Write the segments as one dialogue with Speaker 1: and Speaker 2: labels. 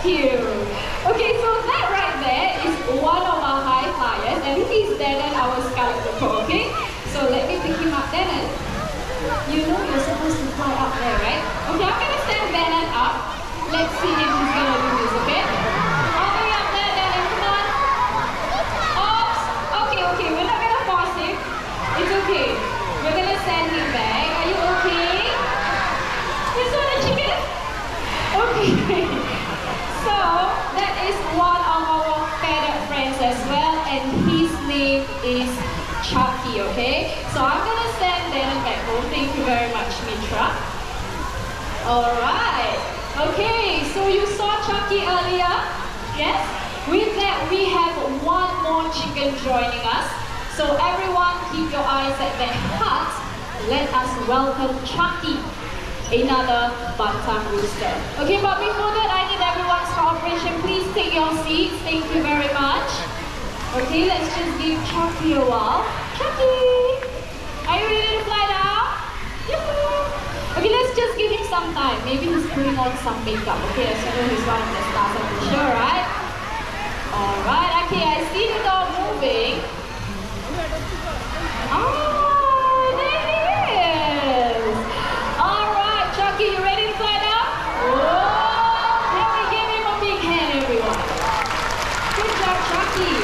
Speaker 1: you. Okay, so that right there is one of our high flyers, and he's Denon, our Scarlet Macaw, okay? So let me pick him up, Denon. You know you're supposed to fly up there, right? Okay, I'm gonna stand Denon up. Let's see if he's gonna do this, okay? All the way up there, Denon, come on. Oops. Okay, we're not gonna force him. It's okay. We're gonna send him back. Are you okay? You saw the chicken? Okay. So, that is one of our feathered friends as well, and his name is Chucky, okay? So I'm gonna send Denon back home. Thank you very much, Mitra. Alright. Okay, so you saw Chucky earlier? Yes? With that, we have one more chicken joining us. So everyone, keep your eyes at that hut. Let us welcome Chucky, another Bantam rooster. Okay, but before that, I need everyone's cooperation. Please take your seats. Thank you very much. Okay, let's just give Chucky a while. Chucky! Are you ready to fly now? Yoo-hoo! Okay, let's just give him some time. Maybe he's putting on some makeup. Okay, as you know, he's one of the stars of the show, right? Alright, okay, I see the dog moving. Oh, there he is! Alright, Chucky, you ready to fly now? Whoa! Can we give him a big hand, everyone? Good job, Chucky.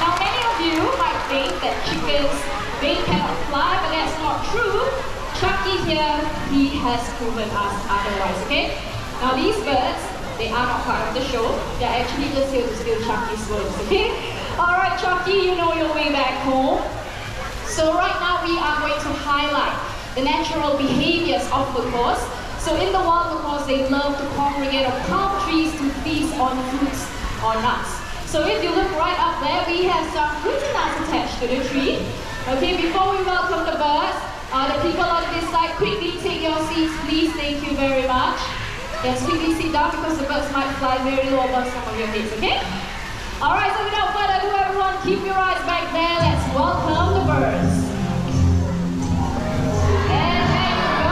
Speaker 1: Now, many of you might think that chickens, they cannot fly, but that's not true. Chucky here, he has proven us otherwise, okay? Now, these birds, they are not part of the show. They're actually just here to steal Chucky's words, okay? Alright, Chucky, you know your way back home. So right now, we are going to highlight the natural behaviors of macaws. So in the wild, macaws, they love to congregate on palm trees to feast on fruits or nuts. So if you look right up there, we have some fruits and nuts attached to the tree. Okay, before we welcome the birds, the people on this side, quickly take your seats, please. Thank you very much. Yes, quickly sit down because the birds might fly very low above some of your heads, okay? Alright, so without further ado, everyone, keep your eyes back there. Let's welcome the birds. And there you go.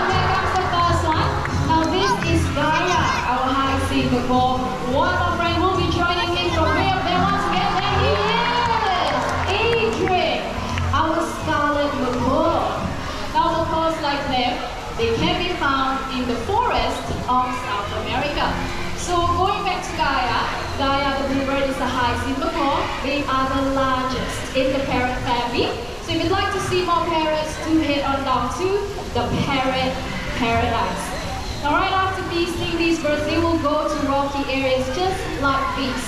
Speaker 1: Here comes the first one. Now this is Gaia, our high-sea macaw. One of our friends will be joining in from way up there. Once again, there he is! Adrian, our scarlet macaw. Now macaws like them, they can be found in the forest of South America. So going back to Gaia the bluebird is the high-sea macaw. They are the largest in the parrot family. So if you'd like to see more parrots, do head on down to the parrot paradise. Now right after feasting, these birds, they will go to rocky areas just like this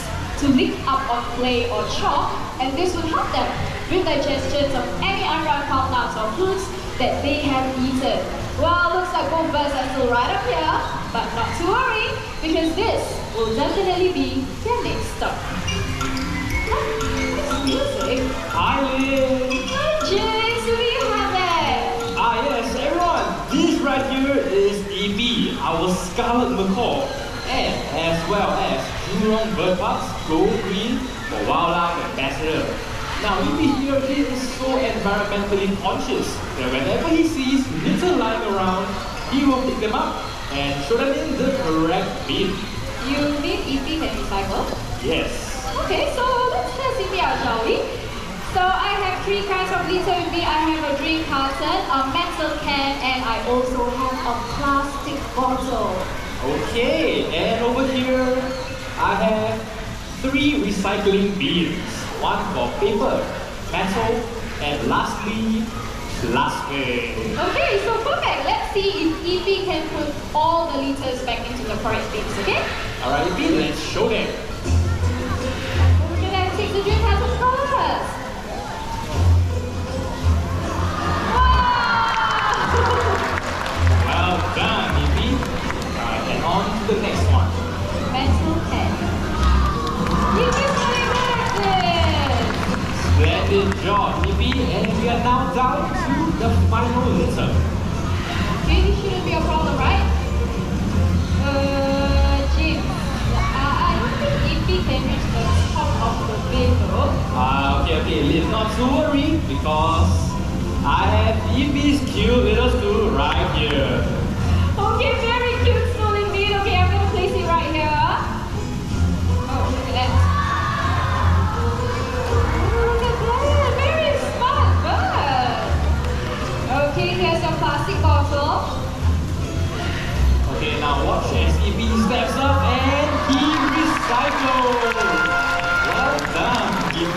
Speaker 1: to lick up on clay or chalk, and this will help them with digestion of any unripe pulp nuts or fruits that they have eaten. Well, looks like both birds are still right up here, but not to worry, because this will definitely be their next stop. Music.
Speaker 2: Hi, Lynn.
Speaker 1: Hi, James. Who do you have there?
Speaker 2: Yes, everyone. This right here is Evie, our scarlet macaw, and as well as Jurong Bird Park's Go Green for Wildlife Ambassador. Now, Evie here, he is so environmentally conscious that whenever he sees litter lying around, he will pick them up and throw them in the correct bin.
Speaker 1: You mean Evie can recycle?
Speaker 2: Yes.
Speaker 1: Okay, so let's test Evie out, shall we? So I have 3 kinds of litter with me. I have a drink carton, a metal can, and I also have a plastic bottle.
Speaker 2: Okay, and over here, I have 3 recycling bins. One for paper, metal, and lastly, plastic.
Speaker 1: Okay, so perfect. Let's see if Evie can put all the litters back into the correct bins, okay?
Speaker 2: Alright, Evie, let's show them.
Speaker 1: We're gonna take the drink carton first.
Speaker 2: Well done, Evie. Alright, and on to the next one.
Speaker 1: Metal can. Evie's really good at this.
Speaker 2: Splendid job, Evie, and we are now down to the final litter.
Speaker 1: Really shouldn't be a problem, right? Jim, I don't think Evie can reach the top of the bin though.
Speaker 2: Okay, Lynn, not to worry, because I have Evie's cute little stool right here.
Speaker 1: Okay, very cute stool indeed. Okay, I'm gonna place it right here.
Speaker 2: Now watch as EP steps up and he recycles. Well done, EP.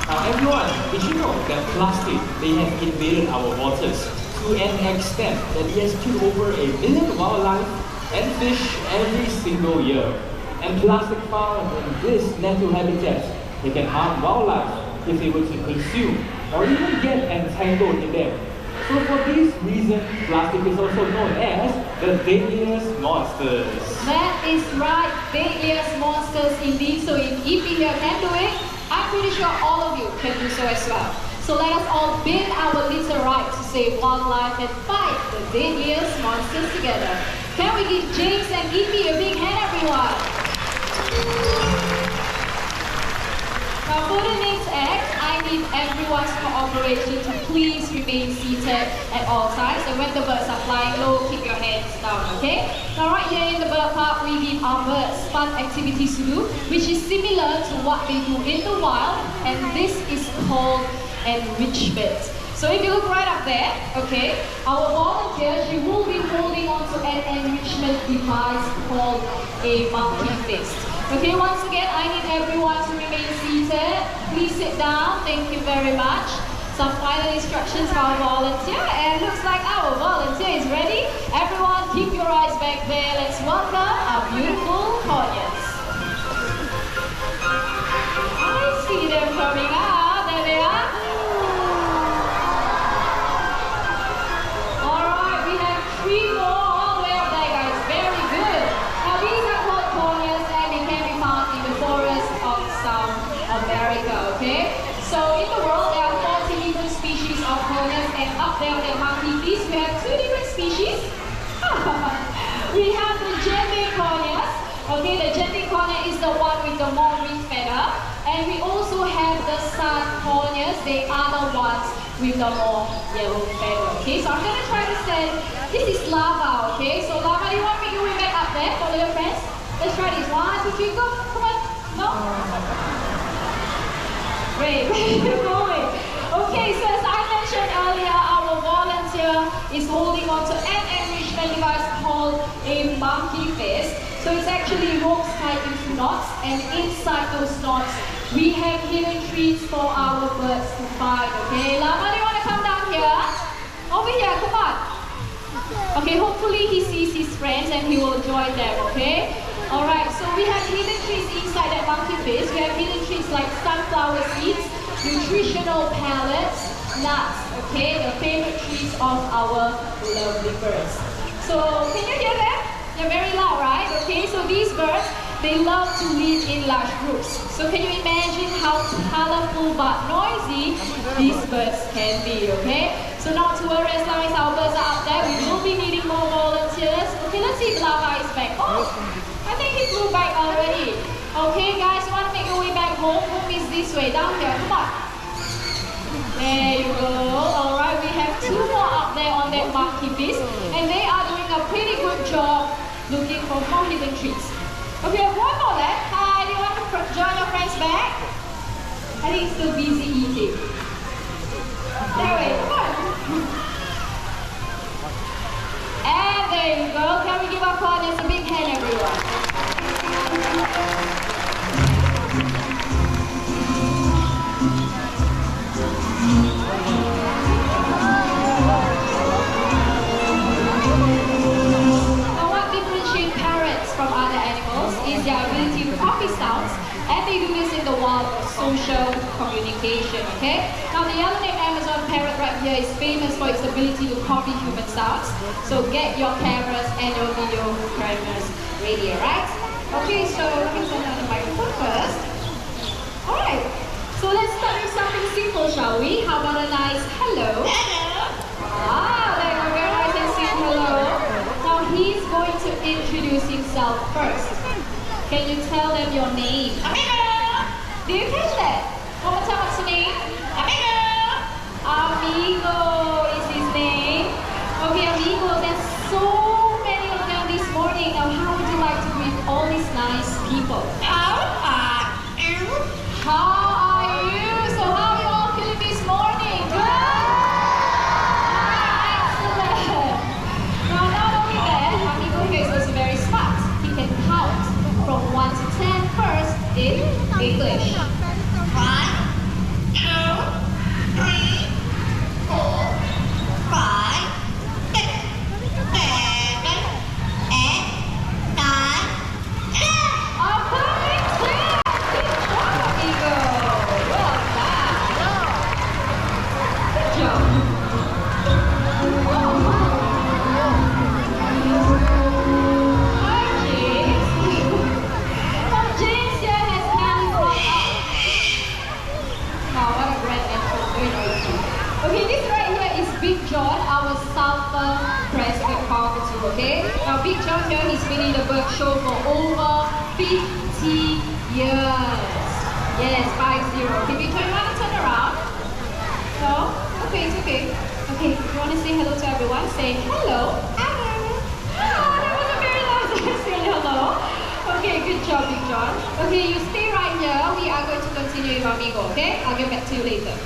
Speaker 2: Now everyone, did you know that plastic, they have invaded our waters to an extent that it has killed over 1 billion wildlife and fish every single year. And plastic found in this natural habitats, they can harm wildlife if they were to consume or even get entangled in them. So for this reason, plastic is also known as the deadliest monsters.
Speaker 1: That is right, deadliest monsters indeed. So if EP here can do it, I'm pretty sure all of you can do so as well. So let us all bend our little right to save wildlife and fight the deadliest monsters together. Can we give James and EP a big hand, everyone? Now for the next act, I need everyone's cooperation to please remain seated at all times. And when the birds are flying low, keep your hands down, okay? Now right here in the bird park, we give our birds fun activities to do, which is similar to what they do in the wild, and this is called enrichment. So if you look right up there, okay, our volunteer, she will be holding on to an enrichment device called a monkey fist. Okay, once again, I need everyone to remain seated. Please sit down. Thank you very much. Some final instructions for our volunteer, and looks like our volunteer is ready. Everyone, keep your eyes back there. Let's welcome our beautiful corneas. I see them coming out. There they are. All right, we have 3 more all the way up there, guys. Very good. Now these are called corneas, and they can be found in the forest of South America. Okay. So in the world, there are 40 different species of corneas, and up there on the monkey feast, we have 2 different species. We have the Gende corneas. Okay, the Gende cornea is the one with the more green feather, and we also have the sun corneas. They are the ones with the more yellow feather. Okay, so I'm gonna try to send. This is lava. Okay, so lava, do you want me to make your way back up there for your friends? Let's try this. 1, 2, 3, go. Come on. No. Great, keep going. Okay, so as I mentioned earlier, our volunteer is holding on to an enrichment device called a monkey fist. So it's actually ropes tied into knots, and inside those knots, we have hidden treats for our birds to find. Okay, Lama, do you want to come down here? Over here, come on. Okay, hopefully he sees his friends and he will join them, okay? Alright, so we have hidden treats inside that monkey fist. We have hidden treats like sunflower seeds, nutritional pellets, nuts, okay? The favorite treats of our lovely birds. So, can you hear them? They're very loud, right? Okay, so these birds, they love to live in large groups. So can you imagine how colorful but noisy these birds can be, okay? So not to worry, as long as our birds are up there, we will be needing more volunteers. Okay, let's see if Lava is back. Oh, I think he flew back already. Okay, guys, you want to make your way back home? Home is this way, down here, come on. There you go. Alright, we have 2 more up there on that monkey fist, and they are doing a pretty good job looking for more hidden treats. Okay, we have 1 more left. Hi, do you want to join your friends back? I think he's still busy eating. Anyway, come on. And there you go. Can we give our audience a big hand, everyone? Now, what differentiates parrots from other animals is their ability to copy sounds, and they do this in the wild for social communication, okay? Now, the yellow-necked Amazon parrot right here is famous for its ability to copy human sounds. So get your cameras and your video cameras ready, right? Okay, so let me turn on the microphone first. Alright, so let's start with something simple, shall we? How about a nice hello? Hello! Ah, there you go, very nice and sing hello. Now he's going to introduce himself first. Can you tell them your name? Amigo! Do you catch that? One more time, what's your name? Amigo! Amigo is his name. Okay, Amigo, there's so many of them this morning. Now, how would you like to greet all these nice people? How are you? How are you? So how are you all feeling this morning? Good? Excellent. Now, not only that, Amigo here Alpha President Cockatoo, okay? Now Big John here, he's been in the bird show for over 50 years. Yes, 50. Okay, Big John, you want to turn around? No? Okay, it's okay. Okay, you want to say hello to everyone? Say hello. Hello. Oh, that was a very nice say hello. Okay, good job, Big John. Okay, you stay right here. We are going to continue with Amigo, okay? I'll get back to you later.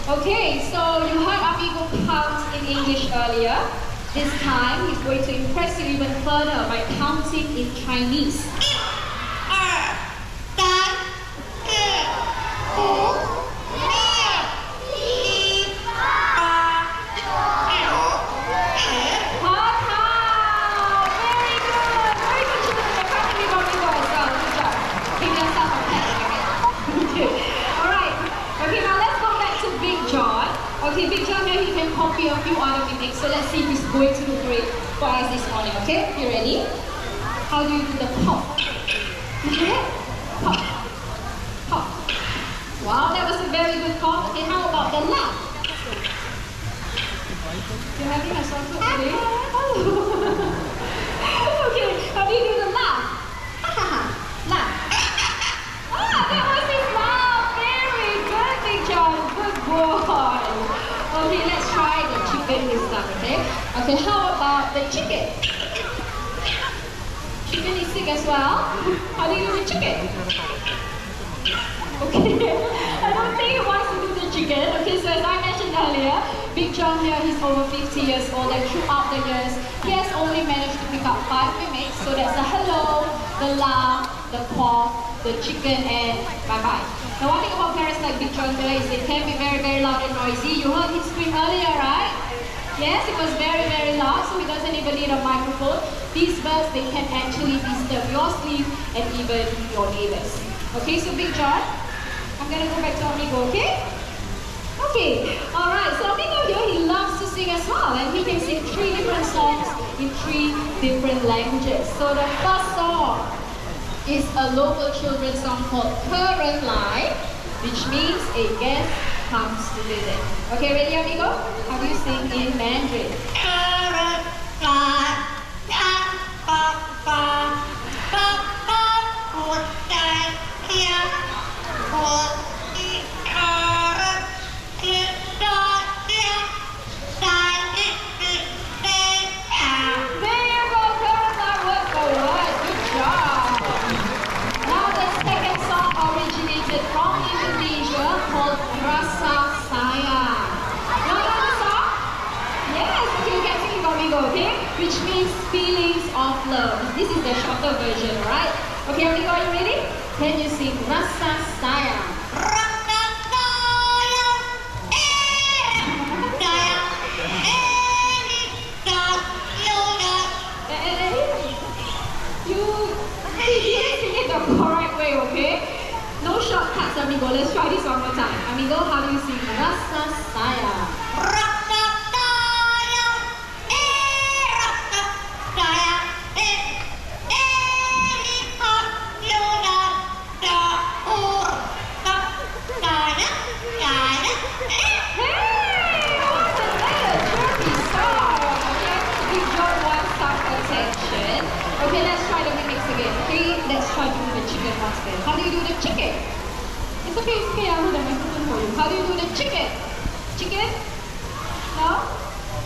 Speaker 1: Okay, so you heard Amigo count in English earlier. This time, he's going to impress you even further by counting in Chinese. Okay, Big John here, he can copy a few other mimics. So let's see if he's going to do great for us this morning, okay? You ready? How do you do the pop? Okay? Pop. Pop. Wow, that was a very good pop. Okay, how about the laugh? You're having a song today? Oh. Okay, how do you do the laugh? Ha ha ha. Laugh. Ah, that was his laugh. Very good, Big John. Good boy. Okay, let's try the chicken this time, okay? Okay, how about the chicken? Chicken is sick as well. How do you do the chicken? Okay, I don't think he wants to do the chicken. Okay, so as I mentioned earlier, Big John here, he's over 50 years old, and throughout the years, he has only managed to pick up 5 mimics. So that's the hello, the laugh, the paw, the chicken, and bye-bye. Now one thing about parents like Big John here is they can be very, very loud and noisy. You heard him scream earlier, right? Yes, it was very, very loud, so he doesn't even need a microphone. These birds, they can actually disturb your sleep and even your neighbors. Okay, so Big John, I'm gonna go back to Amigo, okay? Okay, alright, so Amigo here, he loves to sing as well, and he can sing 3 different songs in 3 different languages. So the first song is a local children's song called Current Line, which means a guest comes to visit. Okay, ready, Amigo? How do you sing in Mandarin? Current Line, which means feelings of love. This is the shorter version, right? Okay, Amigo, are you ready? Can you sing Rasa Sayang? Rasa Sayang, sayang, you didn't sing it the correct way, okay? No shortcuts, Amigo. Let's try this one more time. Amigo, how do you sing Rasa Sayang? Okay, let's try the mimics again. Okay, let's try to do the chicken once again. How do you do the chicken? It's okay, I'll hold the microphone for you. How do you do the chicken? Chicken? No?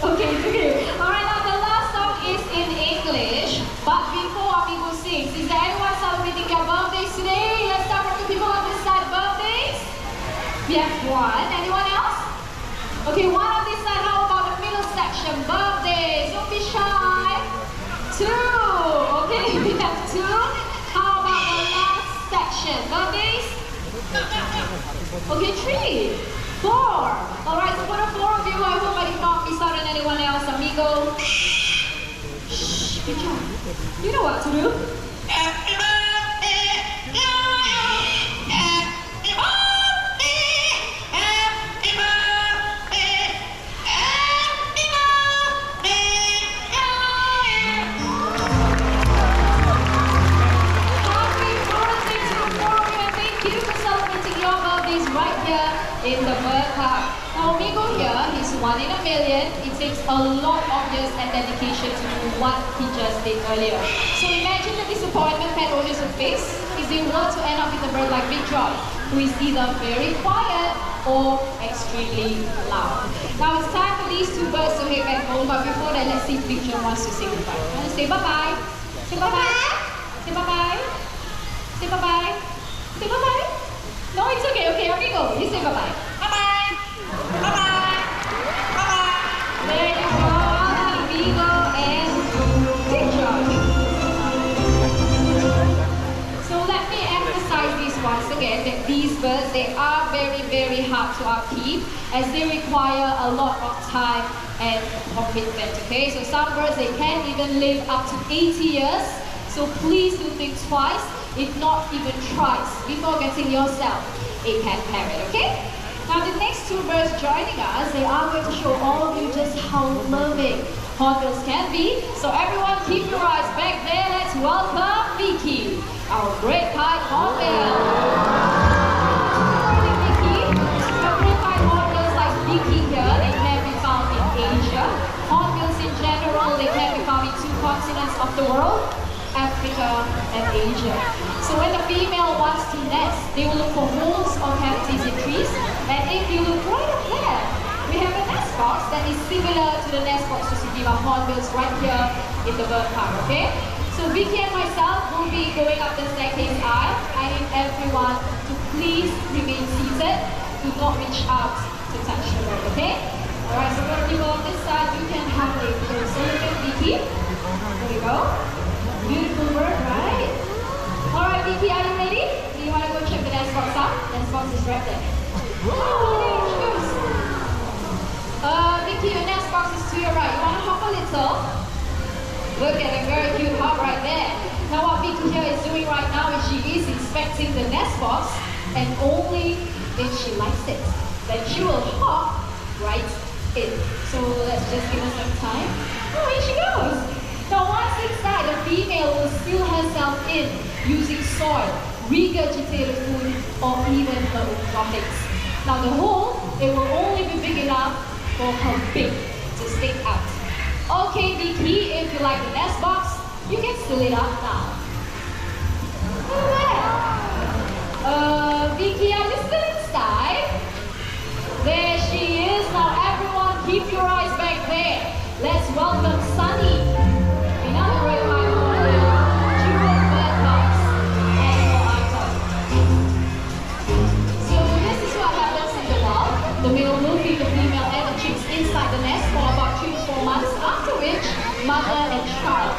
Speaker 1: Okay, it's okay. Alright, now the last song is in English. But before Amigo sings, is there anyone celebrating their birthdays today? Let's start from the people on this side. Birthdays? We have one. Anyone else? Okay, one on this side. How about the middle section? Birthdays. Don't be shy. 2. Okay, we have 2. How about the last section? Birthdays? Okay, 3. 4. Alright, so for the 4 of you, I hope I did not miss out on anyone else. Amigo. Shh, good job. You know what to do. Happy birthday to you. Happy birthday. Happy birthday. Happy birthday to you. Happy birthday to all of you, and thank you for celebrating your birthdays right here in the Bird Park. Now Amigo here, he's 1 in a million. It's takes a lot of years and dedication to do what he just did earlier. So imagine the disappointment pet owners would face if they were to end up with a bird like Big Joy, who is either very quiet or extremely loud. Now it's time for these two birds to head back home, but before that, let's see if Big Joy wants to say goodbye. Want to say bye-bye? Say bye-bye? Say bye-bye? Say bye-bye? Say bye-bye? No, it's okay. Okay, here we go. You say bye-bye. Bye-bye. Bye-bye. Bye-bye. There you go. Vigo and Big Joy. So let me emphasize this once again, that these birds, they are very, very hard to upkeep as they require a lot of time and commitment, okay? So some birds, they can even live up to 80 years. So please do think twice, if not even thrice, before getting yourself a pet parrot, okay? Now the next two birds joining us, they are going to show all of you just how loving hornbills can be. So everyone keep your eyes back there. Let's welcome Vicky, our great pied hornbill. Good morning, Vicky. Our great pied hornbills like Vicky here, they can be found in Asia. Hornbills in general, they can be found in 2 continents of the world, Africa and Asia. So when the female wants to nest, they will look for holes or cavities in trees. And if you look right up there, we have a nest box that is similar to the nest boxes we give our hornbills right here in the bird park, okay? So Vicky and myself will be going up the staircase aisle. I need everyone to please remain seated. Do not reach out to touch the bird, okay? Alright, so for people on this side, you can have a closer look at Vicky. There you go. Beautiful bird, right? Alright, Vicky, are you ready? Do you want to go check the nest box out? Nest box is right there. Vicky, your nest box is to your right. You want to hop a little? Look at a very cute hop right there. Now what Vicky here is doing right now is she is inspecting the nest box, and only if she likes it, then she will hop right in. So let's just give her some time. Oh, here she goes. Now once inside, the female will seal herself in using soil, regurgitated food, or even her own droppings. Now the hole, it will only be big enough for her beak to stick out. Okay, Vicky, if you like the nest box, you can seal it up now. Look at that. Vicky, are you still inside? There she is. Now everyone, keep your eyes back there. Let's welcome Sunny. Another red pied hornbill, Jurong bedbugs, animal icon. So this is what happens in the wild. The male will feed the female and the chicks inside the nest for about 3 to 4 months, after which mother and child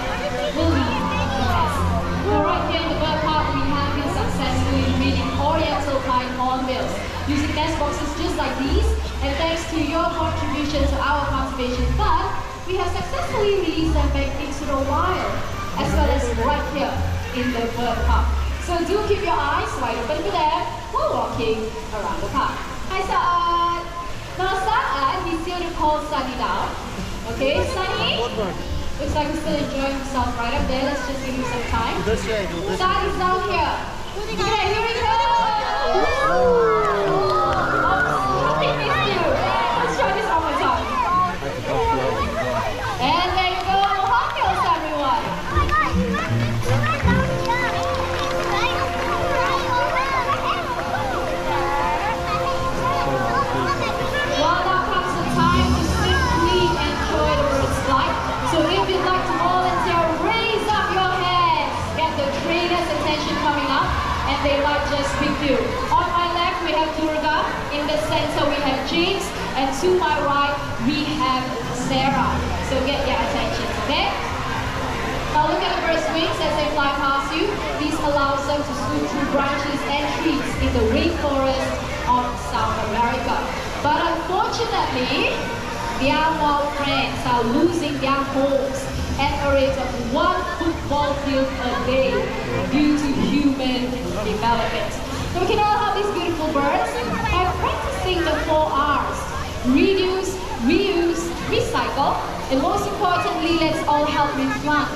Speaker 1: will leave the nest. Now right here in the bird park, we have been successfully breeding oriental pied hornbills using nest boxes just like these, and thanks to your contribution to our conservation fund, we have successfully released them back into the wild, as well as right here in the bird park. So do keep your eyes wide open for them while walking around the park. Hi Saad! Now Saad, he's here to call Sunny down. Okay, Sunny? Looks like he's still enjoying himself right up there. Let's just give him some time. Saad is down here. Okay, here we go! Something missed you. Let's try this one more time. And there you go, hornbills, everyone. Well, now comes the time to simply enjoy the bird's flight. So if you'd like to volunteer, raise up your hands. Get the trainer's attention coming up, and they might just pick you. On my left, we have Durga. In the center, we have James. And to my right, we have Sarah. So get your attention, okay? Now look at the bird's wings as they fly past you. This allows them to swoop through branches and trees in the rainforest of South America. But unfortunately, their wild friends are losing their homes at a rate of 1 football field a day due to human development. So we can all have these beautiful birds by practicing the 4 R's. Reduce, reuse, recycle, and most importantly, let's all help replant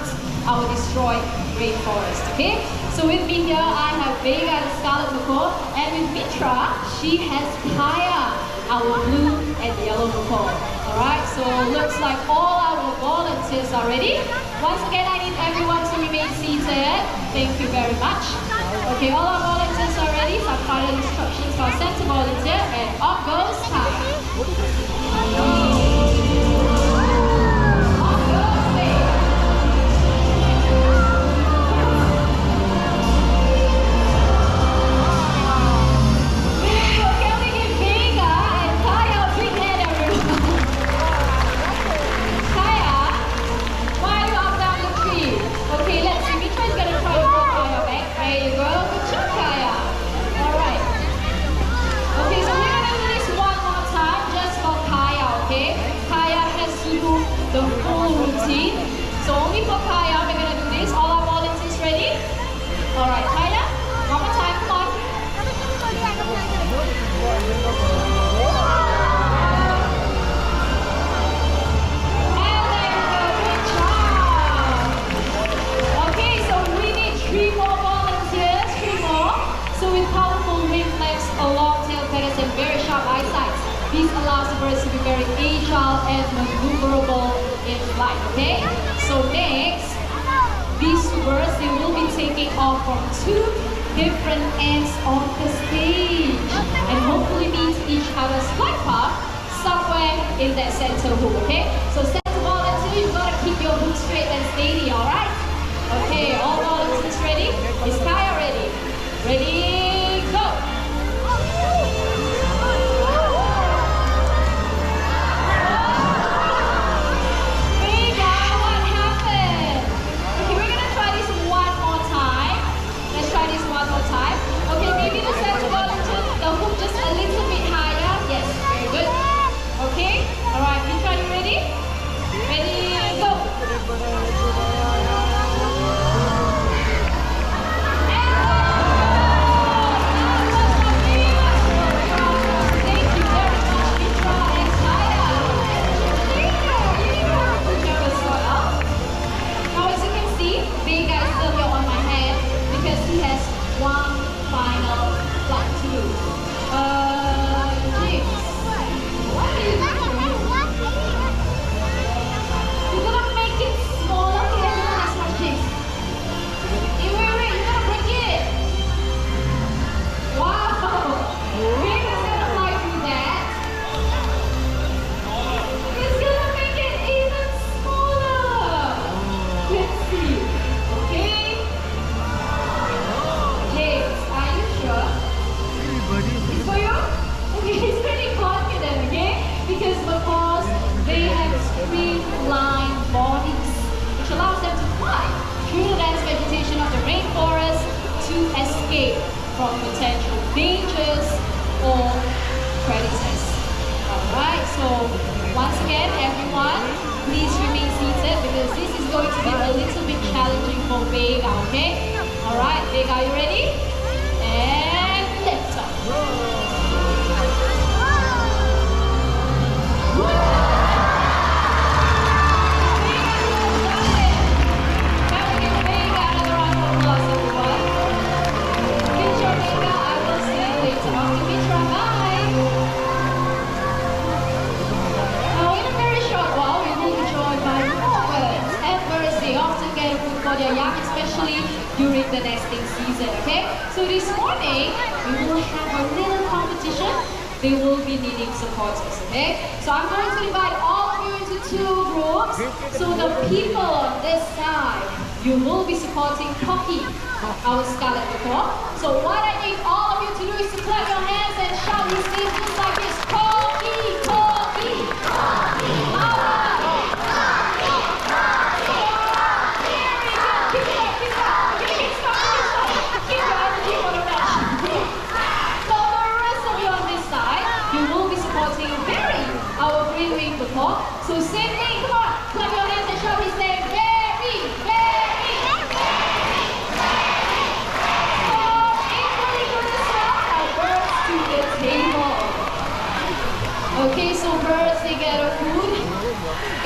Speaker 1: our destroyed rainforest, okay? So with me here, I have Vega, the scarlet macaw, and with Mitra, she has Paya, our blue and yellow macaw. Alright, so looks like all our volunteers are ready. Once again, I need everyone to remain seated. Thank you very much. Okay, all our volunteers are ready. Some final instructions for our center volunteer, and off goes time. The full routine. So only for Kaya, we're gonna do this. All our volunteers ready? Alright, Kaya, one more time, come on. And there you go, good job. Okay, so we need 3 more volunteers, 3 more. So with powerful wing flaps, a long tail feathers, and very sharp eyesight, this allows the birds to be very agile and maneuverable in flight, okay? So next, these two birds, they will be taking off from 2 different ends of the stage and hopefully meet each other's flight path somewhere in that center hook, okay? So center volunteer, you gotta keep your hook straight and steady, alright? Okay, all volunteers ready? Is Kaya ready? Ready, go! From potential dangers or predators. Alright, so once again, everyone, please remain seated because this is going to be a little bit challenging for Vega, okay? Alright, Vega, are you ready? And lift up. For their young, especially during the nesting season, okay? So this morning, we will have a little competition. They will be needing supporters, okay? So I'm going to divide all of you into 2 groups. So the people on this side, you will be supporting Poppy, our scarlet macaw. So what I need all of you to do is to clap your hands and shout his name just like this. Poppy, Poppy, Poppy. So same thing, come on, clap your hands and shout his name. Very, very, very, very. So equally good as well, our birds to the table. Okay, so birds, they get a food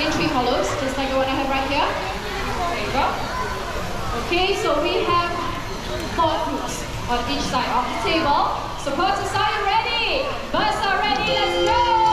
Speaker 1: in 3 hollows, just like the one I have right here. There you go. Okay, so we have 4 foods on each side of the table. So birds, are you ready? Birds are ready, let's go!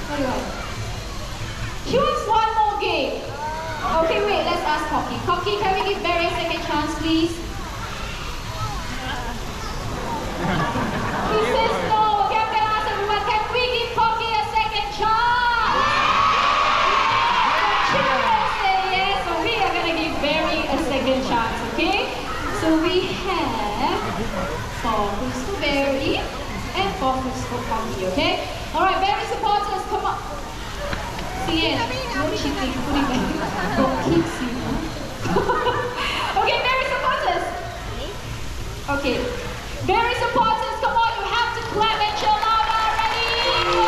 Speaker 1: What do you want? She wants one more game. Okay, wait, let's ask Cocky. Cocky, can we give Barry a second chance, please? He says no. Okay, I'm gonna ask everyone, can we give Cocky a second chance? The children say yes, so we are gonna give Barry a second chance, okay? So we have 4 fruits for Barry and 4 fruits for Cocky, okay? Alright, Barry supporters, come on. See it. What is she thinking? Don't keep seeing. Okay, Barry supporters. Okay. Barry supporters, come on, you have to clap and chill louder. Ready? Go!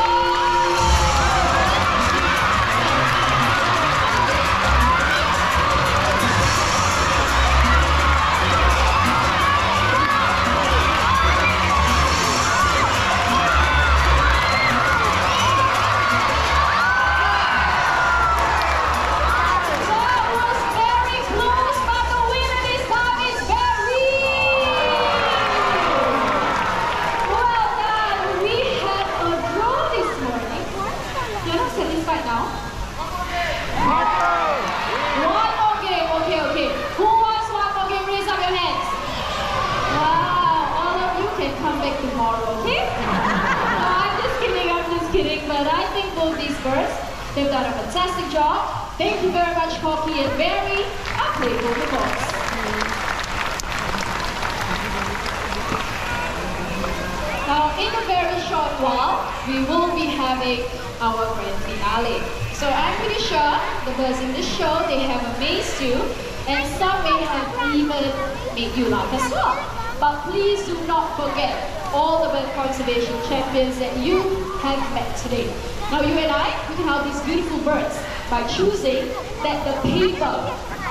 Speaker 1: But I think both these birds, they've done a fantastic job. Thank you very much, Cocky and Barry. I'll play for the box. Now, in a very short while, we will be having our grand finale. So I'm pretty sure the birds in the show, they have amazed you, and some may have even made you laugh as well. But please do not forget all the bird conservation champions that you have met today. Now you and I, we can help these beautiful birds by choosing that the paper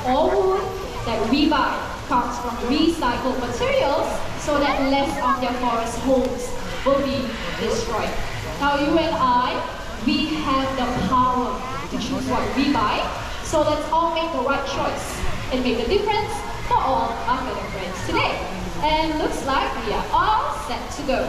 Speaker 1: or wood that we buy comes from recycled materials so that less of their forest homes will be destroyed. Now you and I, we have the power to choose what we buy, so let's all make the right choice and make a difference for all our fellow friends today. And looks like we are all set to go.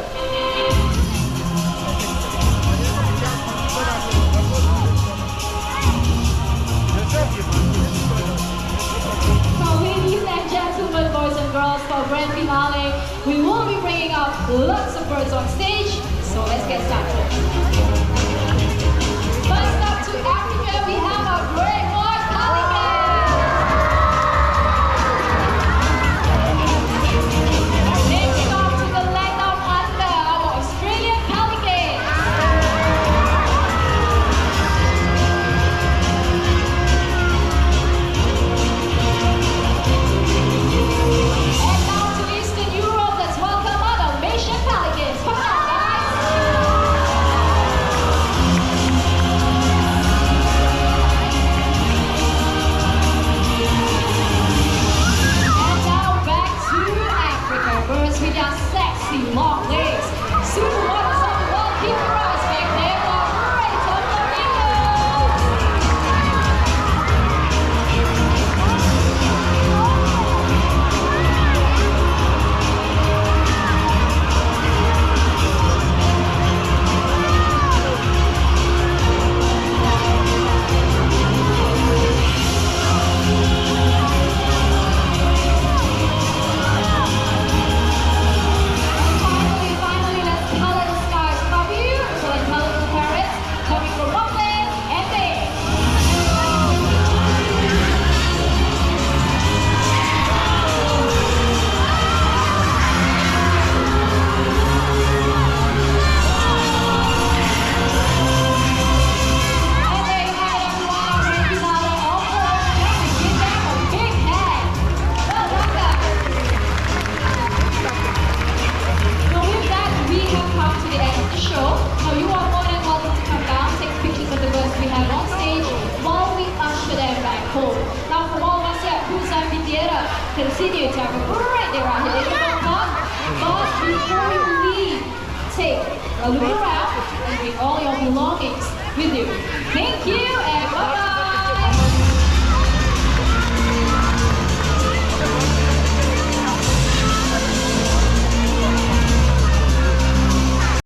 Speaker 1: So ladies and gentlemen, boys and girls, for grand finale, we will be bringing out lots of birds on stage, so let's get started. First up to Africa, we have a great white pelican. Next up to the land down under, our Australian pelican. And now to Eastern Europe, let's welcome our Dalmatian pelicans. Come on, guys. And now back to Africa. Birds with their sexy long legs. Supermodels of the world keep your eyes back there for greater flamingos. Finally, let's color the skies with our beautiful and colorful parrots coming from Auckland and Bay. And there you have it, everyone, our grand finale all four. Let's give them a big hand. Well done, guys. Now with that, we have come to the end of the show. Now you are more than welcome to come down, take pictures of the birds we have on stage while we usher them back home. Now from all of us here at Cruise Amphitheatre, continue to have a great day around here. Ladies and gentlemen, but before you leave, take a look around and bring all your belongings with you. Thank you.